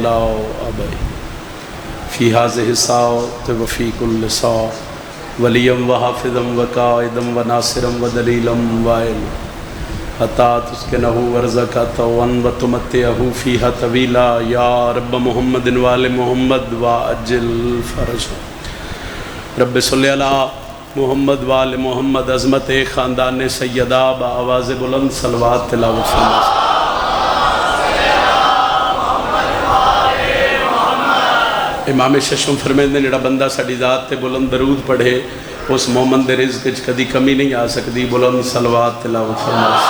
لاؤ ابئی فی هذه الساعة وفی کل ساعة ولیم و حافظم و قائدم و ناصرم و دلیلم وائل حتی تسکنہ ورزقہ و تمتعہ فیہا طویلا یا رب محمد وآل محمد وعجل فرج رب صلی علی محمد وآل محمد عظمت خاندان سیدہ بآواز بلند صلوات تلاوت فرمائیں۔ امام ششم فرمیندے نے جڑا بندہ ساڈی ذات تے بلند درود پڑھے اس مومن دے رزق وچ کدی کمی نہیں آ سکتی۔ بلند صلوات تلاوت فرمائیں۔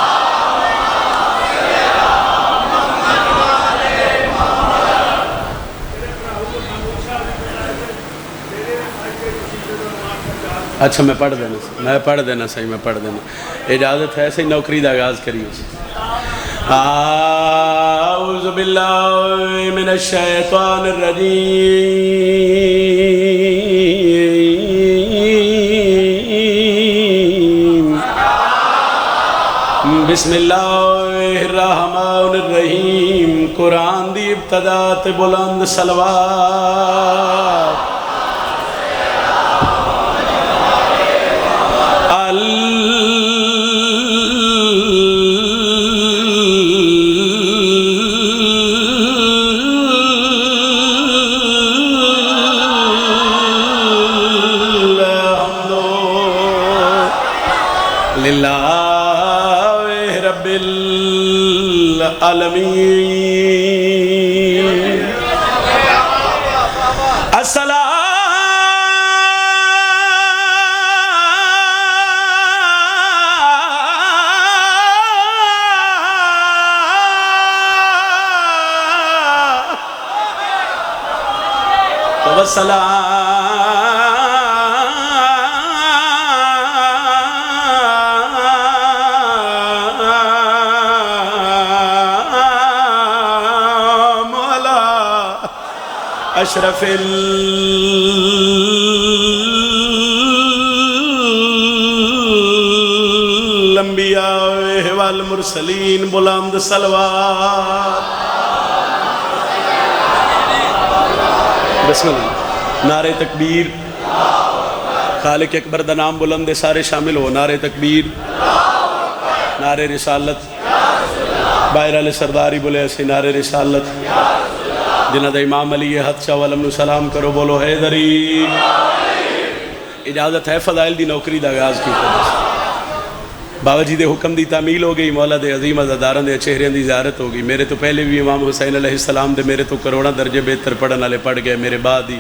اچھا میں پڑھ دینا اجازت ہے صحیح نوکری دا آغاز کریے۔ اعوذ باللہ من الشیطان الرجیم بسم اللہ الرحمن الرحیم۔ قرآن دی ابتدا تے بلند صلوات۔ للہ رب العالمین السلام والسلام اشرف الانبیاء والمرسلین۔ بلند صلوات۔ بسم اللہ۔ نعرہ تکبیر۔ خالق اکبر دا نام بلند سارے شامل ہو۔ نعرہ تکبیر، نعرہ رسالت، باہر علیہ سرداری بولے ایسے نعرہ رسالت۔ جنہ دا امام علی حد شاہ والم سلام کرو، بولو حیدری۔ اجازت ہے فضائل دی نوکری دا آغاز کی کرو۔ بابا جی دے حکم دی تعمیل ہو گئی، مولا دے عظیم عزاداران دے چہریاں دی زیارت ہو گئی۔ میرے تو پہلے بھی امام حسین علیہ السلام دے میرے تو کروڑا درجے بہتر پڑھن والے پڑھ گئے، میرے بعد ہی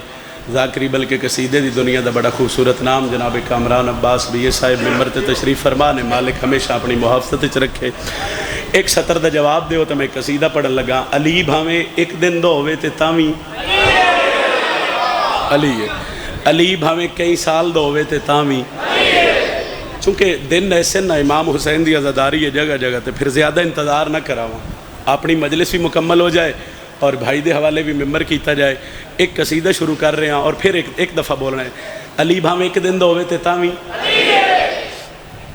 ذاکری بلکہ قصیدے دی دنیا دا بڑا خوبصورت نام جناب کامران عباس بھی یہ صاحب ممبر تے تشریف فرما نے۔ مالک ہمیشہ اپنی محافظت وچ رکھے۔ ایک سطر دا جواب دیو تو میں قصیدہ پڑھن لگا۔ علی بھاویں ایک دن دو ہوئے تے تاویں علی ہے، علی بھاویں کئی سال دو ہوئے تے تاویں، چونکہ دن ایسے نہ امام حسین دی عزاداری ہے جگہ جگہ تے پھر زیادہ انتظار نہ کراواں، اپنی مجلس بھی مکمل ہو جائے اور بھائی دے حوالے بھی ممبر کیتا جائے۔ ایک قصیدہ شروع کر رہے ہیں اور پھر ایک دفعہ بول رہے ہیں۔ علی بھاویں ایک دن دو ہوئے تے تاویں،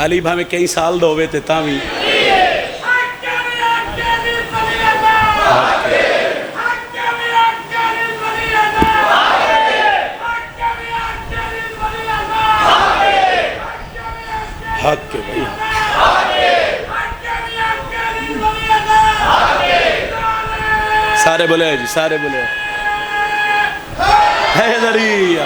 علی بھاویں کئی سال دو ہوئے تے تاویں، حق کے بھائی سارے بولے جی، سارے بولے حیدری۔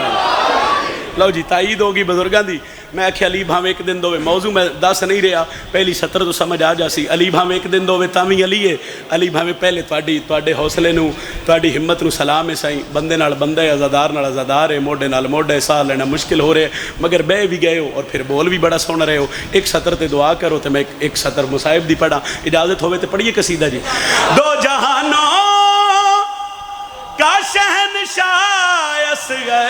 لو جی تائید ہوگی بزرگاں دی۔ میں آکھے علی بھاویں ایک دن دوے، موضوع میں دس نہیں رہا، پہلی سطر تو سمجھ آ جاسی۔ علی بھاویں ایک دن دوے تاویں علی ہے۔ علی بھاویں پہلے تواڈے حوصلے نو، تواڈی ہمت نو سلام ہے سائیں۔ بندے نال بندہ ہے، عزادار نال عزادار ہے، موڈے نال موڈے، ساہ لینا مشکل ہو رہے مگر بے بھی گئے ہو اور پھر بول بھی بڑا سونا رہے ہو۔ ایک سطر تے دعا کرو تے میں ایک سطر مصائب دی پڑھا، اجازت ہوئے تے پڑھیے قصیدہ جی۔ دو جہانوں کا شہنشاہ اصغر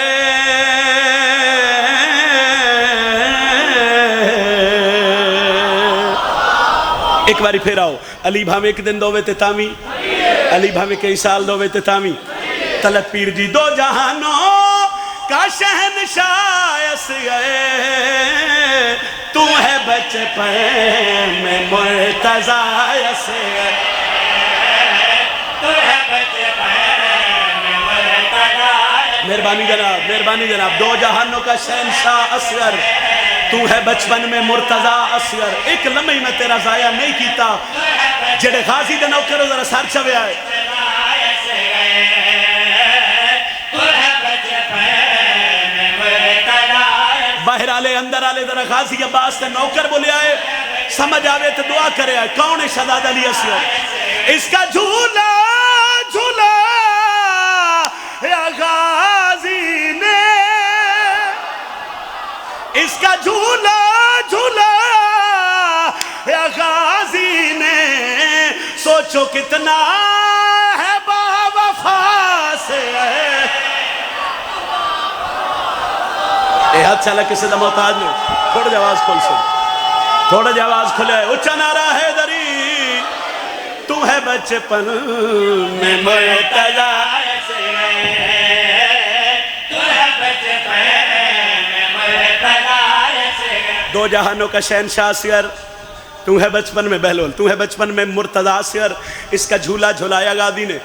ایک باری پھر آؤ۔ علی بھاویں ایک دن دوے تے تاویں، علی بھاویں کئی سال دوے تے تاویں۔ طلعت پیر جی دو جہانوں کا شہنشاہ اصغر تو ہے بچپن میں مرتضیٰ اصغر، تو ہے بچپن مہربانی جناب دو جہانوں کا شہنشاہ اصغر تو ہے بچپن میں مرتضی اصغر ایک لمحے میں تیرا ضائع نہیں کیتا جڑے غازی دے نوکر ذرا سر چوے آئے باہر آلے اندر آلے ذرا غازی عباس تے نوکر بولے آئے سمجھ آوے تو دعا کرے آئے کون ہے شہزادہ علی اصغر اس کا جھولا جھولا یا غازی نے اس کا جھولا جھولا یا غازی نے سوچو کتنا ہے با وفا سے اے ہاتھ چالا کسی دا محتاج نے تھوڑا جا آواز کھول سے تھوڑا جا آواز کھلے اچھا نعرہ ہے دری تو ہے بچپن میں مرتضی دو جہانوں کا شہنشاہ اصغر تو ہے بچپن میں بہلول تو ہے بچپن میں مرتضی اصغر اس کا جھولا جھولایا غازی نے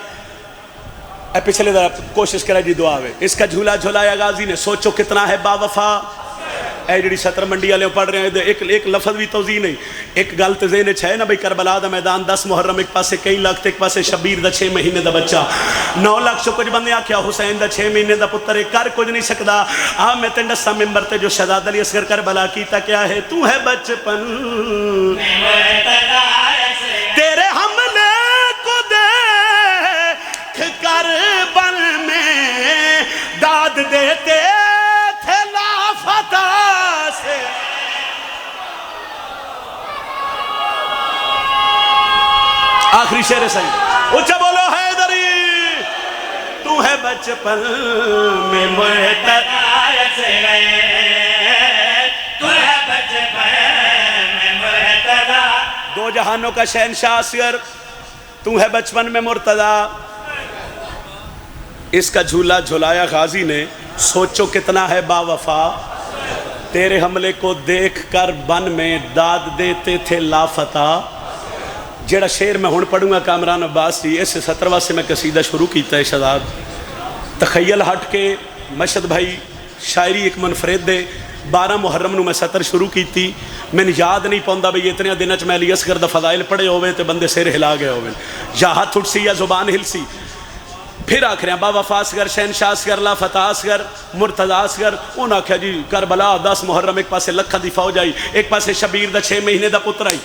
اے پچھلے ذرا کوشش کرے جی دعا ہوئے اس کا جھولا جھولایا غازی نے سوچو کتنا ہے با وفا اے جڑی ستر منڈی والے پڑھ رہے ہیں ایک لفظ بھی توضیح نہیں ایک گل تے ذہن وچ ہے نا بھئی کربلا دا میدان 10 محرم ایک پاسے کئی لاکھ تے ایک پاسے شبیر دا 6 مہینے دا بچہ 9 لاکھ چو کچھ بندے آکھیا حسین دا 6 مہینے دا پتر کر کچھ نہیں سکدا میں تے دساں ممبر تے جو شہزادہ علی اصغر کربلا کیتا کیا ہے تو ہے بچپن تیرے حملے کو دیکھ کر بن میں داد دیتے تھے لافتہ سے آخری شعر صحیح اچھا بولو حیدری تو ہے بچپن میں مرتضی سے تو ہے بچپن میں مرتضی دو جہانوں کا شہنشاہ اصغر تو ہے بچپن میں مرتضی اس کا جھولا جھولایا غازی نے سوچو کتنا ہے با وفا تیرے حملے کو دیکھ کر بن میں داد دیتے تھے لافتہ جیڑا شعر میں ہون پڑھوں گا کامران عباس جی اس 17واں سے میں قصیدہ شروع کیتا ہے شہزاد تخیل ہٹ کے مشہد بھائی شاعری ایک منفرد دے 12 محرم نو میں 17 شروع کیتی میں یاد نہیں پوندا بھئی اتنے دنوں میں علی اصغر دا فضائل پڑھے ہوئے تے بندے سر ہلا گئے ہوئے یا ہاتھ اٹھ سی یا زبان ہل سی پھر آکھ رہے ہیں با وفا اصغر شہنشاہ اصغر لافتہ اصغر مرتضی اصغر انہوں نے آکھا جی کربلا 10 محرم ایک پاسے لکھاں دی فوج آئی ایک پاسے شبیر دا 6 مہینے دا پتر آئی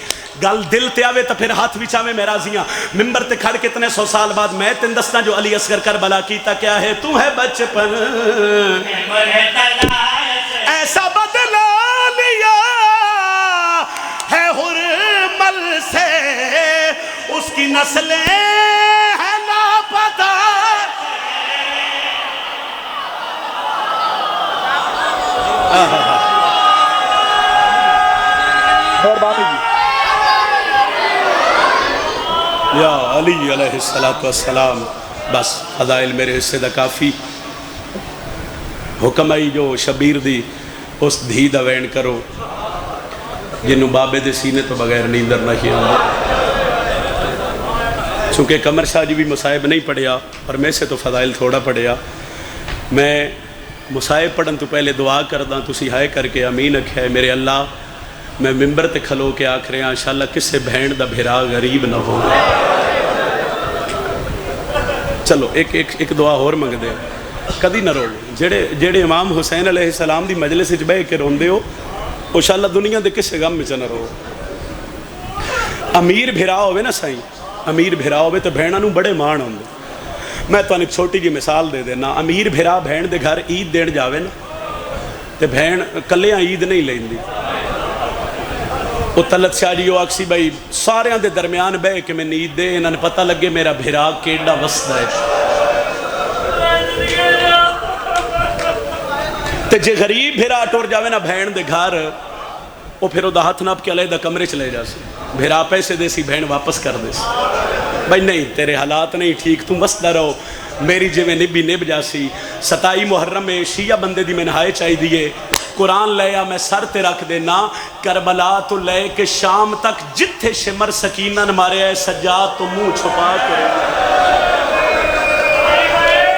گل دل تے آوے تو پھر ہاتھ وچاوے میں راضیاں ممبر تے کھڑ کتنے 100 سال بعد میں تن دسنا جو علی اصغر کربلا کیتا کیا ہے تو ہے بچپن ایسا بدلا لیا ہے حرمل سے اس کی نسلیں ہیں لاپتہ یا علی علیہ السلام بس فضائل میرے حصے دا کافی حکم آئی جو شبیر دی اس دھی دا وین کرو جنہوں بابے دے سینے تو بغیر نیندر نہیں آندے چونکہ قمر شاہ جی بھی مصائب نہیں پڑھیا اور میں سے تو فضائل تھوڑا پڑھیا میں مصائب پڑھن تو پہلے دعا کرداں تسی ہائے کر کے امین اکھے میرے اللہ میں ممبر تے کھلو کے آکھ رہے ہیں انشاءاللہ کسے بہن دا بھیرا غریب نہ ہو چلو ایک دعا اور منگ دے کدی نہ رو جڑے امام حسین علیہ السلام دی مجلس وچ بیٹھ کے روندے ہو انشاءاللہ دنیا دے کسے غم وچ نہ رو امیر بھیرا ہوئے نا سائیں امیر بھیرا ہوئے تو بہناں نوں بڑے مان ہوندے میں تو ایک چھوٹی جی مثال دے دینا امیر بھیرا بہن دے گھر عید دین جاوے نا تے بہن کلیاں عید نہیں لیندی وہ طلت شاہ جی آکسی بھائی سارے دے درمیان بے کہ میں نیند دے انہوں نے پتہ لگے میرا بھیرا کیڑا وسط ہے تے جے غریب بھیرا ٹور جاوے نا بہن دے گھر وہ پھر وہ دا ہاتھ ناپ کے علیہ دا کمرے چلے جا سی بھیرا پیسے دے سی بہن واپس کر دے سی بھائی نہیں تیرے حالات نہیں ٹھیک تم وسط رہو میری جی میں نبی نب جاسی 27 محرم میں شیعہ بندے دی میں نہائے چاہی دیئے قرآن لیا میں سر تے رکھ دینا کربلا تو لے کے شام تک جتھے شمر سکینہ مارے ہے سجاد تو منہ چھپا کر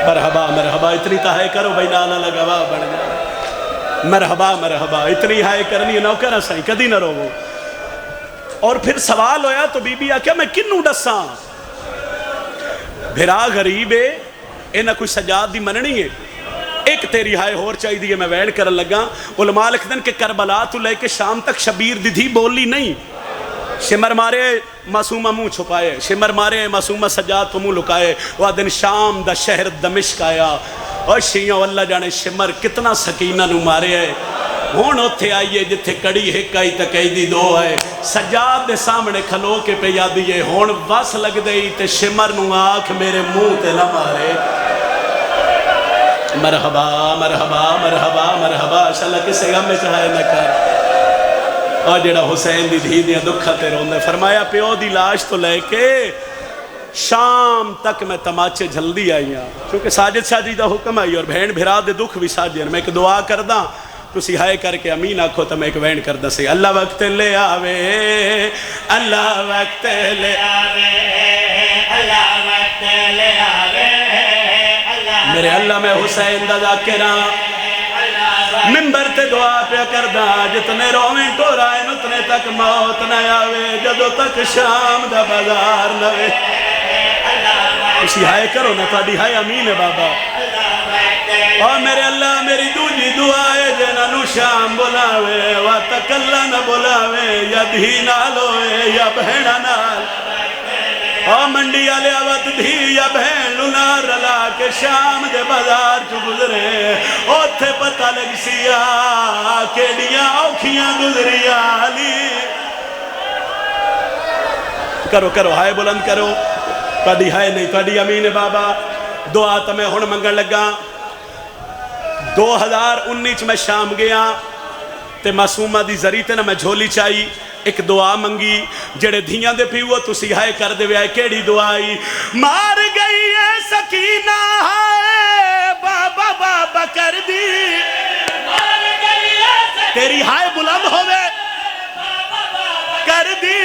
مرحبا مرحبا اتنی تو ہے کرو بھائی نانا لگا بن جائے مرحبا مرحبا اتنی ہے کرنی نوکر سائیں کدی نہ رو اور پھر سوال ہویا تو بی بی آکیا میں کنوں ڈساں بھرا غریب ہے انہاں کوئی سجاد دی مننی ہے ایک تیری ہائے ہور چاہی دی میں وین کرن لگا علماء لکھ دن کہ کربلا تو لے کے شام تک شبیر دی تھی بولی نہیں شمر مارے معصومہ منہ چھپائے شمر مارے معصومہ سجاد تو منہ لکائے وہ دن شام دا شہر دمشق آیا اور شیعوں اللہ جانے شمر کتنا سکینہ نو مارے ہے ہون اتھے آئیے جتھے کڑی ایک آئی تقیدی دو ہے سجاد دے سامنے کھلو کے پہ یادیے ہون بس لگ دے تے شمر نو آنکھ میرے منہ تے نہ مارے مرحبا مرحبا مرحبا مرحبا انشاءاللہ کسے غم میں چاہے نہ کر اور جڑا حسین دی دھی دیاں دکھا تے روندے فرمایا پیو دی لاش تو لے کے شام تک میں تماچے جلدی آئی ہاں کیونکہ ساجد شاجی دا حکم آئی اور بہن بھرا دے دکھ بھی ساجد میں ایک دعا کرداں تو سہائے کر کے امین آکھو تو میں ایک وین کردہ سے اللہ وقت لے آوے اللہ وقت لے آوے اللہ وقت لے آوے میرے اللہ میں حسین دا ذاکرہ منبر تے دعا پہ کردہ جتنے رویں ٹورائیں اتنے تک موت نہ آوے جدو تک شام دا بازار نوے اسی ہائے کرو نا تھوڑی ہائے امین ہے بابا اور میرے اللہ میری دوجی دعائے جنہوں شام بلاوے واتک اللہ نہ بلاوے یا دھی نالوے یا بہنہ نال اور منڈی آلے آوات دھی یا بہن لنا رلا کے شام دے بازار چو گزرے اوتھے پتہ لگ سیا کیڑیاں اوکھیاں گزری آلی کرو کرو ہائے بلند کرو تاڑی ہائے نہیں تاڑی امین بابا دعا تا میں ہون منگل لگا 2019 میں شام گیا تے معصومہ دی ذریعے نہ میں جھولی چاہی ایک دعا منگی جڑے دھیاں دے پیوہ تو سیہائے کر دے وے کیڑی دعائی مار گئی ہے سکینہ ہائے بابا بابا کر دی مار گئی ہے تیری ہائے بلند ہوئے کر دی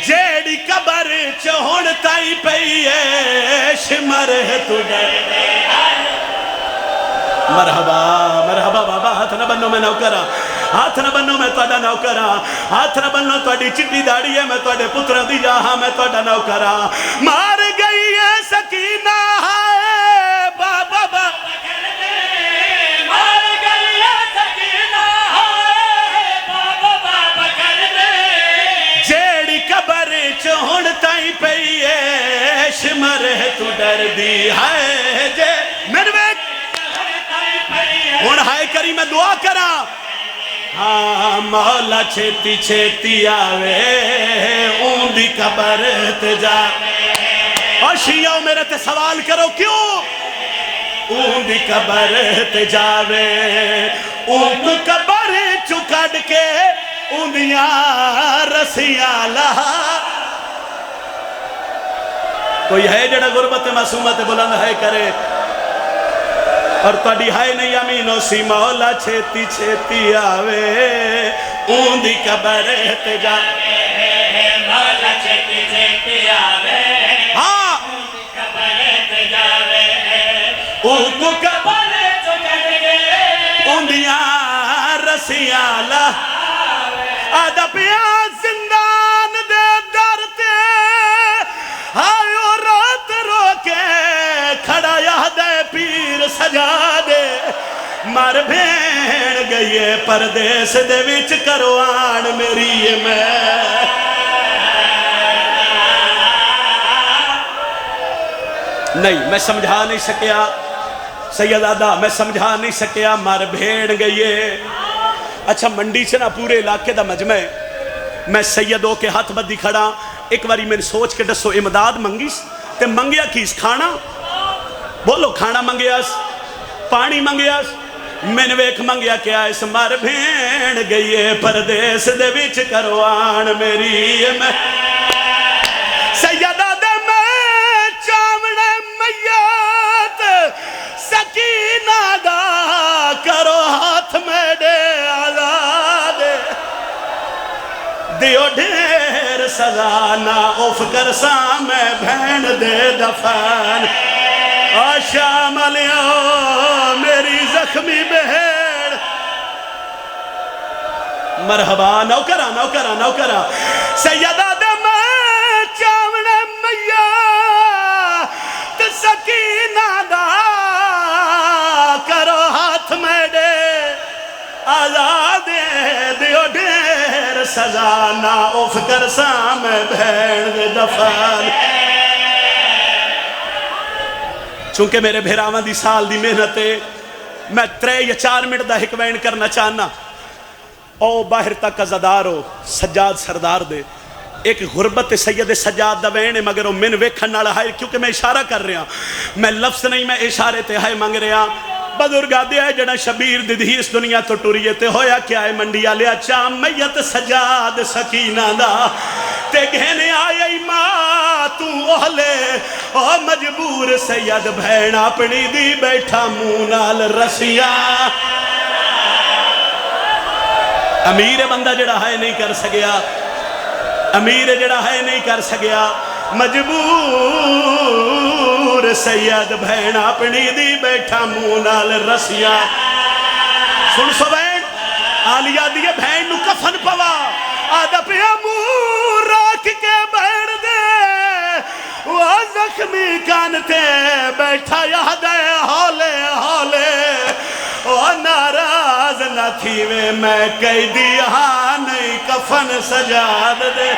جیڑی قبر چہون تائی پئی ہے شمر ہے تو ڈر مرحبا مرحبا بابا ہاتھ نہ بنو میں نوکرہ ہاتھ نہ بنو میں توڑا نوکرہ ہاتھ نہ بنو توڑی چٹی داڑی ہے میں توڑے پترہ دی جاہاں میں توڑا نوکرہ مار گئی ہے سکینہ ہائے بابا بابا کر دے مار گئی ہے سکینہ ہائے بابا بابا کر دے جیڑی قبر چہن تائی پئی ہے شمر ہے تو ڈر دی ہائے جے میرے ہون ہائے کری میں دعا کرا ہاں مولا چھیتی چھیتی آوے اون دی قبر تے جا اور شیعوں میرے تے سوال کرو کیوں اون دی قبر تے جاوے اون کو قبر چکڑ کے اون دیاں رسیاں لہا کوئی ہے جڑا غربت معصومت بلند ہے کرے اور تاڑی ہائے نہیں امینو سی مولا چھیتی چھیتی آوے اون دی قبر تے جاوے مولا چھیتی چھیتی آوے ہاں اون دی قبر تے جاوے اون کو قبر چکڑ گے اون دیاں رسیاں لہاوے آدھا پیا زندان دے در تے ہائیو رات رو کے کھڑا یاد پیر سجا دے مر بھین گئیے پردیس دے وچ کروان میری میں نہیں میں سمجھا نہیں سکیا سیدادہ میں سمجھا نہیں سکیا مر بھین گئیے اچھا منڈی سے نا پورے علاقے دا مجمع میں سیدوں کے ہاتھ بدی کھڑا ایک باری میں نے سوچ کے دسو امداد منگیس تے منگیا کیس کھانا بولو کھانا منگیاس پانی منگیاس میں نے ویک منگیا کیا اس مر بھین گئیے پردیس دے وچ کروان میری میں سیدہ دے میں چاونے میت سکینہ دا کرو ہاتھ میں دے آزاد دیو ڈھیر سزا نہ اف کر سا میں بھین دے دفن شام لیا میری زخمی بہیڑ مرحبا نوکرہ نوکرہ نوکرہ سیدہ دم چاونے میاں تے سکینہ دا کرو ہاتھ میں دے آزادے دیو ڈیر سزا نہ اوف کر سام بھیڑ دے دفن چونکہ میرے بھیراواں دی سال دی محنت ہے میں 3 یا 4 منٹ دا ایک وین کرنا چاہنا او باہر تک ازادارو سجاد سردار دے ایک غربت سید سجاد دا وین ہے مگر وہ من ویکھن نال ہے کیونکہ میں اشارہ کر رہا میں لفظ نہیں میں اشارے تے ہے منگ رہا بزرگا دیا ہے جڑا شبیر دی اس دنیا تو ٹوریے تے ہویا کیا ہے منڈیا لیا چام میت سجاد سکینہ دا تے گھنے آئی ماں تو اہلے او مجبور سید بھین اپنی دی بیٹھا مونال رسیاں امیر بندہ جڑا ہے نہیں کر سکیا امیر جڑا ہے نہیں کر سکیا مجبور سید بھین اپنی دی بیٹھا مونال رسیاں سن سو بین آلیا دیئے بھین نو کفن پوا آدھا پہ امور راک کے بیڑ دے وہ زخمی کانتے بیٹھا یاد ہے ہولے ہولے وہ ناراض نہ تھی میں کہی دیا نہیں کفن سجاد دے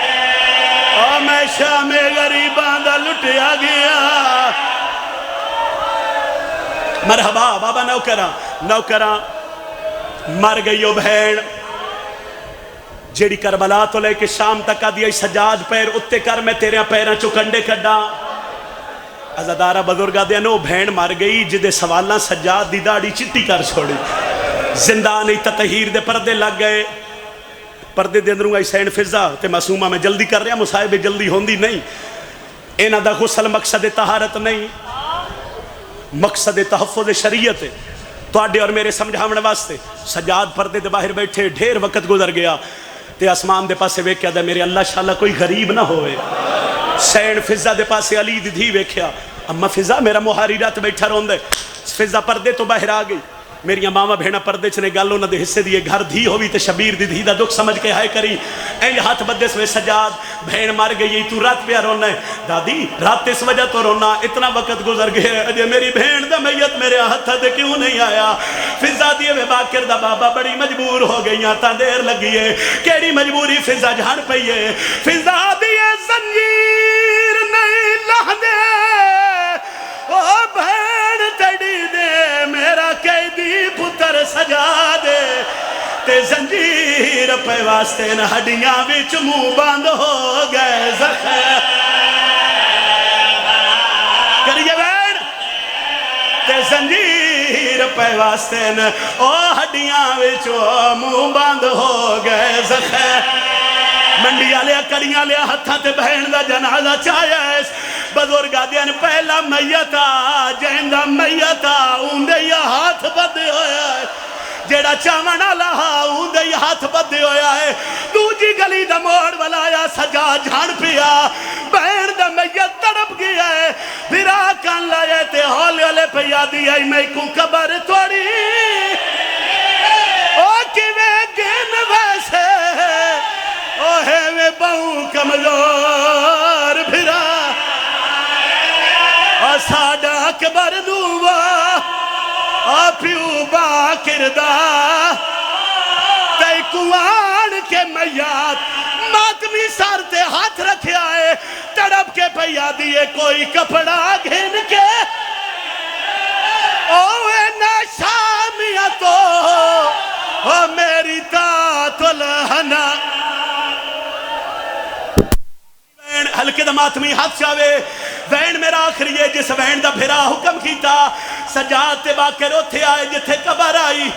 اور میں شام غریبان دا لٹیا گیا مرحبا بابا نوکرہ مر گئی بھیڑ جیڑی کربلا تو لے کے شام تک دیا سجاد پیر اتے کر میں تیرے پیریں چکنڈے کڈا ازادارہ بزرگا دیا نو بھین مار گئی جدے سوالاں سجاد دی داڑی چٹی کر چھوڑی زندہ نہیں تطہیر دے پردے لگ گئے پردے دے اندروں آئی سین فضا تے معصومہ میں جلدی کر رہا مصاحبے جلدی ہوندی نہیں اینا دا غسل مقصد طہارت نہیں مقصد تحفظ شریعت ہے تو آڈے اور میرے سمجھاونے واسطے سجاد پردے دے باہر بیٹھے ڈھیر وقت گزر گیا تے آسمان دے پاسے ویکھیا دے میرے اللہ شاءاللہ کوئی غریب نہ ہوئے سین فضا دے پاسے علی دی دھی ویکھیا اما فضا میرا مہاری رات بیٹھا رون دے فضا پردے تو باہر آ گئی میری ماما بھینا پردے چنے گالوں نہ دے حصے دیئے گھر دھی ہوئی تے شبیر دی دھی دا دکھ سمجھ کے ہائے کری این ہاتھ بدے سوے سجاد بھین مار گئی تو رات پہ رونا ہے دادی رات اس وجہ تو رونا اتنا وقت گزر گئے اجے میری بھین دا میت میرے ہاتھ دے کیوں نہیں آیا فضا دیئے میں باکر دا بابا بڑی مجبور ہو گئی تا دیر لگیے کیڑی مجبوری فضا جھان پئیے فضا دیئے زنجیر نہیں لہ دے او بھین تڑی دے میرا قیدی پتر سجا دے تے زنجیر پہ واسطے نہ ہڈیاں وچ منہ بند ہو گئے زخم کریے بین تے زنجیر پہ واسطے نہ او ہڈیاں وچ منہ بند ہو گئے زخم منڈیاں لیا کڑیاں لیا ہتھاں تے بہن دا جنازہ چاہیا ہے بزرگا دیان پہلا میتا جہندہ میتا اوندے یا ہاتھ بدے ہویا ہے جیڑا چامنا لہا اوندے یا ہاتھ بدے ہویا ہے دوجی گلی دا موڑ ولایا سجا جھان پیا بہن دا میت تڑپ گیا ہے بھرا کان لائے تے ہولے ہولے پیا دیا میں کو قبر توڑی او کیویں گن ویسے او ہے میں بہوں کمزور بھرا ساڑا اکبر نووا پیو باکر دا تے کوان کے میات ماتمی سار تے ہاتھ رکھے آئے تڑپ کے پیا دیئے کوئی کپڑا گھن کے اوے ناشامیہ تو میری تات الہنا ہلکے دا ماتمی ہاتھ چاہوے وین میرا آخری ہے جس وین دا بھرا حکم کیتا سجاد تے باکر اتھے آئے جتھے قبر آئی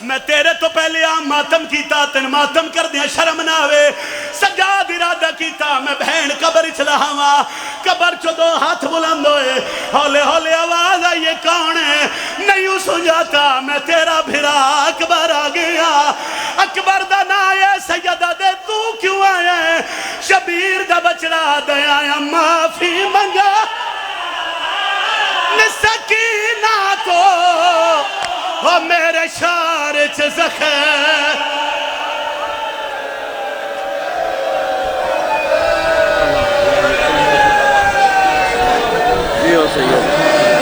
میں تیرے تو پہلے آم ماتم کیتا تن ماتم کر دیا شرم نہ ہوئے سجاد ارادہ کیتا میں بہن قبر چلا ہوا قبر چو دو ہاتھ بلند ہوئے ہولے ہولے آواز آئیے کون ہے نہیں سجاتا میں تیرا بھرا اکبر آ گیا اکبر دا نائے سیدہ دے تو کیوں آئے شبیر دا بچڑا دے آیا معافی منگا سکینہ تو وہ میرے شار چ زخم